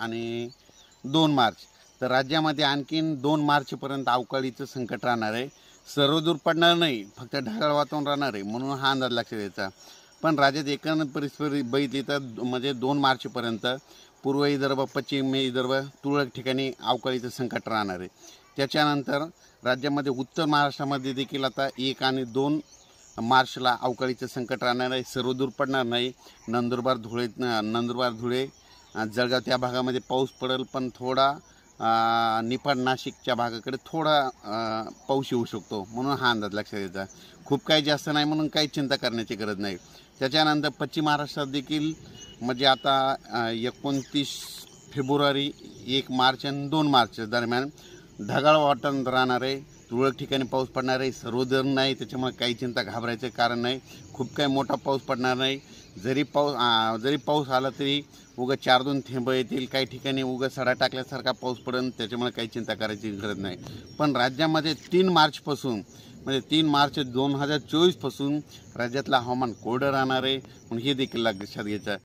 आणि 2 मार्च. तर राज्यामध्ये आणखीन 2 मार्चपर्यंत अवकाळीचं संकट राहणार आहे. सर्वदूर पडणार नाही, फक्त ढगाळ वातावरण राहणार आहे, म्हणून हा अंदाज लक्षात द्यायचा. पण राज्यात एकंदर परिस्थिती बघितली तर म्हणजे 2 मार्चपर्यंत पूर्व विदर्भ, पश्चिम विदर्भ तुरळक ठिकाणी अवकाळीचं संकट राहणार आहे. त्याच्यानंतर राज्यामध्ये उत्तर महाराष्ट्रामध्ये देखील आता 1 आणि 2 मार्चला अवकाळीचं संकट राहणार आहे. सर्वदूर पडणार नाही. नंदुरबार, धुळे, जळगाव त्या भागामध्ये पाऊस पडेल, पण थोडा निफाड, नाशिकच्या भागाकडे थोडा पाऊस येऊ शकतो, म्हणून हा अंदाज लक्षात द्यायचा. खूप काही जास्त नाही, म्हणून काही चिंता करण्याची गरज नाही. त्याच्यानंतर पश्चिम महाराष्ट्रात देखील म्हणजे आता 29 फेब्रुवारी, 1 मार्च आणि 2 मार्च दरम्यान ढगाळ वातावरण राहणार आहे. तुरळक ठिकाणी पाऊस पडणार आहे. सर्वदूर नाही, त्याच्यामुळे काही चिंता घाबरायचं कारण नाही. खूप काही मोठा पाऊस पडणार नाही. जरी पाऊस आला तरी उगा 4-2 थेंब येतील. काही ठिकाणी उगा सडा टाकल्यासारखा पाऊस पडेल, त्याच्यामुळे काही चिंता करायची गरज नाही. पण राज्यामध्ये 3 मार्चपासून म्हणजे 3 मार्च 2024 पासून राज्यातलं हवामान कोरडं राहणार आहे, म्हणून हे देखील लक्षात घ्यायचं.